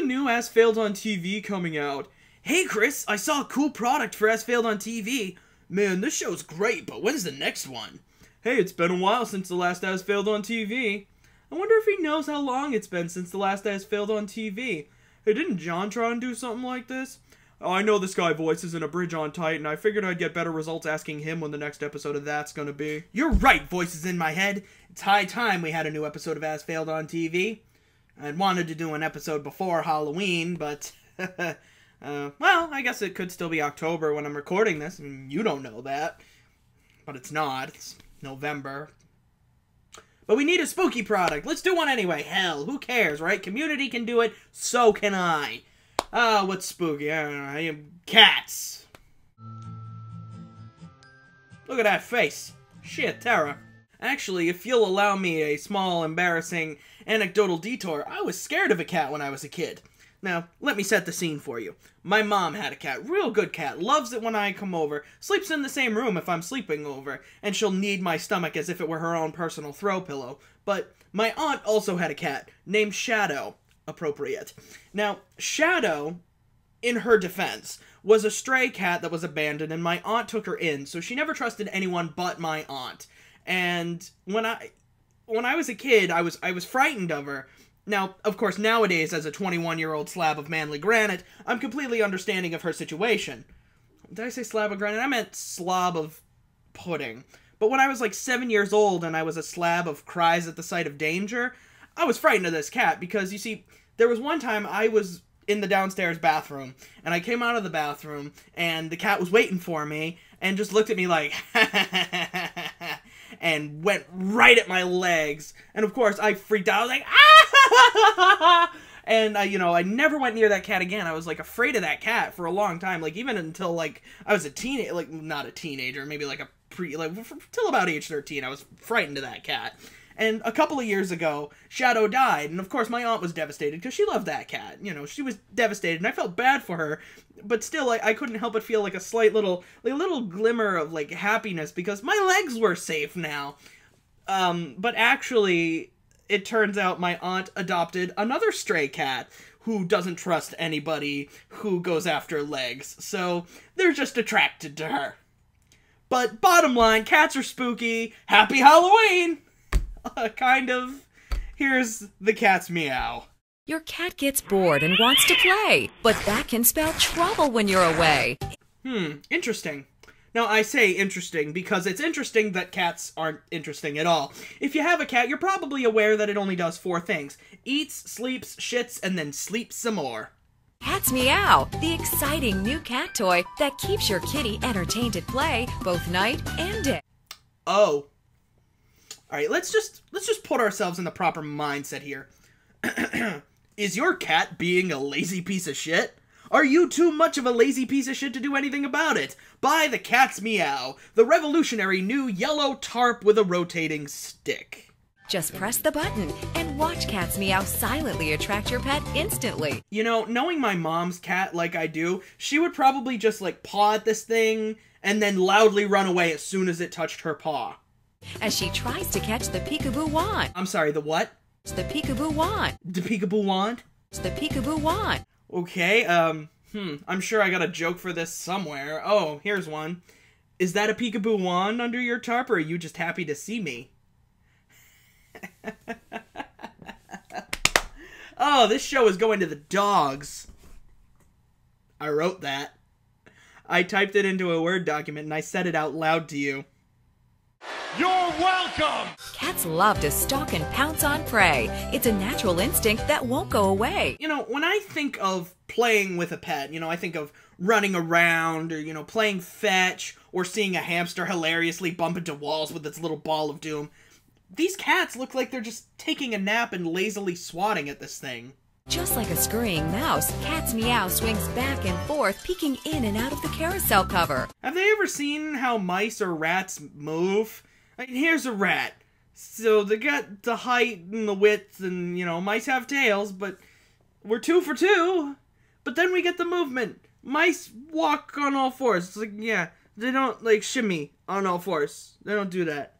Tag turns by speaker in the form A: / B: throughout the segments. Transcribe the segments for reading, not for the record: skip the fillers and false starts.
A: new As Failed on TV coming out. Hey Chris, I saw a cool product for As Failed on TV. Man, this show's great, but when's the next one? Hey, it's been a while since the last As Failed on TV. I wonder if he knows how long it's been since the last As Failed on TV. Hey, didn't JonTron do something like this? Oh, I know this guy voices in A Bridge on Titan. I figured I'd get better results asking him when the next episode of that's gonna be. You're right, voices in my head. It's high time we had a new episode of As Failed on TV. I'd wanted to do an episode before Halloween, but... well, I guess it could still be October when I'm recording this. I mean, you don't know that. But it's not. It's November. But we need a spooky product. Let's do one anyway. Hell, who cares, right? Community can do it, so can I. What's spooky? I don't know. Cats. Look at that face. Sheer terror. Actually, if you'll allow me a small, embarrassing, anecdotal detour, I was scared of a cat when I was a kid. Now, let me set the scene for you. My mom had a cat, real good cat, loves it when I come over, sleeps in the same room if I'm sleeping over, and she'll knead my stomach as if it were her own personal throw pillow. But my aunt also had a cat, named Shadow. Appropriate. Now, Shadow, in her defense, was a stray cat that was abandoned, and my aunt took her in, so she never trusted anyone but my aunt. And when I was a kid, I was frightened of her. Now, of course, nowadays, as a 21-year-old slab of manly granite, I'm completely understanding of her situation. Did I say slab of granite? I meant slob of pudding. But when I was like 7 years old and I was a slab of cries at the sight of danger, I was frightened of this cat because, you see, there was one time I was in the downstairs bathroom, and I came out of the bathroom, and the cat was waiting for me, and just looked at me like, and went right at my legs. And of course, I freaked out. I was like, ah! And I never went near that cat again. I was like afraid of that cat for a long time. Like even until like I was a teenager, like not a teenager, maybe like a till about age 13, I was frightened of that cat. And a couple of years ago, Shadow died, and of course my aunt was devastated because she loved that cat. You know, she was devastated, and I felt bad for her, but still, I couldn't help but feel like a slight little glimmer of like happiness because my legs were safe now. But actually, it turns out my aunt adopted another stray cat who doesn't trust anybody who goes after legs, so they're just attracted to her. But bottom line, cats are spooky. Happy Halloween! Kind of. Here's the cat's meow.
B: Your cat gets bored and wants to play, but that can spell trouble when you're away.
A: Interesting. Now, I say interesting because it's interesting that cats aren't interesting at all. If you have a cat, you're probably aware that it only does 4 things. Eats, sleeps, shits, and then sleeps some more.
B: Cat's Meow, the exciting new cat toy that keeps your kitty entertained at play, both night and day.
A: Oh. Alright, let's just put ourselves in the proper mindset here. Is your cat being a lazy piece of shit? Are you too much of a lazy piece of shit to do anything about it? Buy the Cat's Meow, the revolutionary new yellow tarp with a rotating stick.
B: Just press the button and watch Cat's Meow silently attract your pet instantly.
A: You know, knowing my mom's cat like I do, she would probably just like paw at this thing and then loudly run away as soon as it touched her paw.
B: As she tries to catch the peekaboo wand.
A: I'm sorry, the what?
B: The peekaboo wand.
A: The peekaboo wand?
B: The peekaboo wand.
A: Okay, I'm sure I got a joke for this somewhere. Oh, here's one. Is that a peekaboo wand under your tarp, or are you just happy to see me? Oh, this show is going to the dogs. I wrote that. I typed it into a Word document and I said it out loud to you.
C: You're welcome!
B: Cats love to stalk and pounce on prey. It's a natural instinct that won't go away.
A: You know, when I think of playing with a pet, I think of running around or, playing fetch or seeing a hamster hilariously bump into walls with its little ball of doom. These cats look like they're just taking a nap and lazily swatting at this thing.
B: Just like a scurrying mouse, Cat's Meow swings back and forth, peeking in and out of the carousel cover.
A: Have they ever seen how mice or rats move? I mean, here's a rat. So they got the height and the width and, mice have tails, but we're 2 for 2. But then we get the movement. Mice walk on all fours. It's like, yeah, they don't, shimmy on all fours. They don't do that.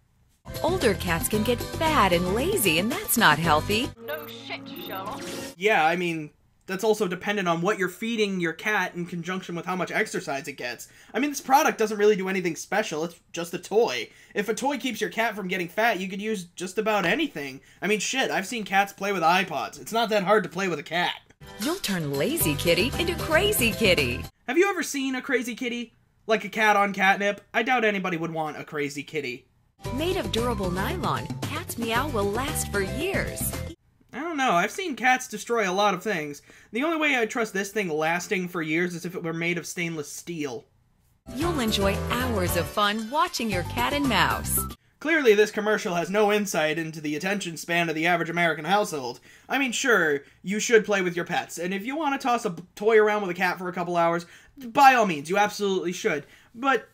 B: Older cats can get fat and lazy, and that's not healthy.
D: No shit, Sherlock.
A: Yeah, I mean, that's also dependent on what you're feeding your cat in conjunction with how much exercise it gets. I mean, this product doesn't really do anything special, it's just a toy. If a toy keeps your cat from getting fat, you could use just about anything. I mean, shit, I've seen cats play with iPods. It's not that hard to play with a cat.
B: You'll turn lazy kitty into crazy kitty.
A: Have you ever seen a crazy kitty? Like a cat on catnip? I doubt anybody would want a crazy kitty.
B: Made of durable nylon, Cat's Meow will last for years.
A: I don't know, I've seen cats destroy a lot of things. The only way I'd trust this thing lasting for years is if it were made of stainless steel.
B: You'll enjoy hours of fun watching your cat and mouse.
A: Clearly, this commercial has no insight into the attention span of the average American household. I mean, sure, you should play with your pets, and if you want to toss a toy around with a cat for a couple hours, by all means, you absolutely should. But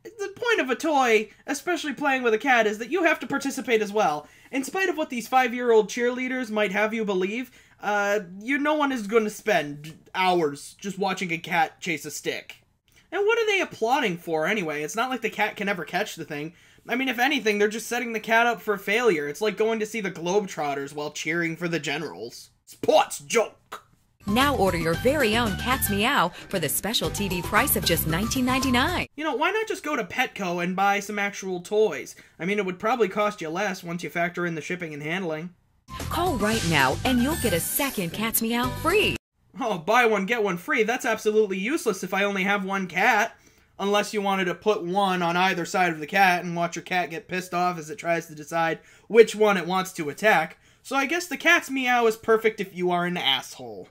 A: the point of a toy, especially playing with a cat, is that you have to participate as well. In spite of what these 5-year-old cheerleaders might have you believe, no one is going to spend hours just watching a cat chase a stick. And what are they applauding for anyway? It's not like the cat can ever catch the thing. I mean, if anything, they're just setting the cat up for failure. It's like going to see the Globetrotters while cheering for the Generals. Sports joke!
B: Now order your very own Cat's Meow for the special TV price of just $19.99.
A: You know, why not just go to Petco and buy some actual toys? I mean, it would probably cost you less once you factor in the shipping and handling.
B: Call right now and you'll get a second Cat's Meow free.
A: Oh, buy one, get one free. That's absolutely useless if I only have one cat. Unless you wanted to put one on either side of the cat and watch your cat get pissed off as it tries to decide which one it wants to attack. So I guess the Cat's Meow is perfect if you are an asshole.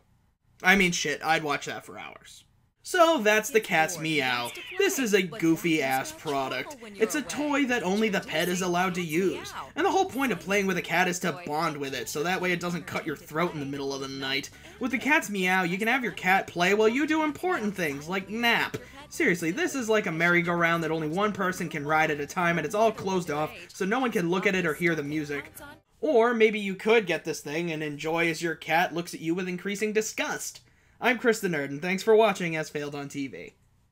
A: I mean, shit, I'd watch that for hours. So that's the Cat's Meow. This is a goofy-ass product. It's a toy that only the pet is allowed to use. And the whole point of playing with a cat is to bond with it, so that way it doesn't cut your throat in the middle of the night. With the Cat's Meow, you can have your cat play while you do important things, like nap. Seriously, this is like a merry-go-round that only one person can ride at a time, and it's all closed off, so no one can look at it or hear the music. Or maybe you could get this thing and enjoy as your cat looks at you with increasing disgust. I'm Chris the Nerd, and thanks for watching As Failed on TV.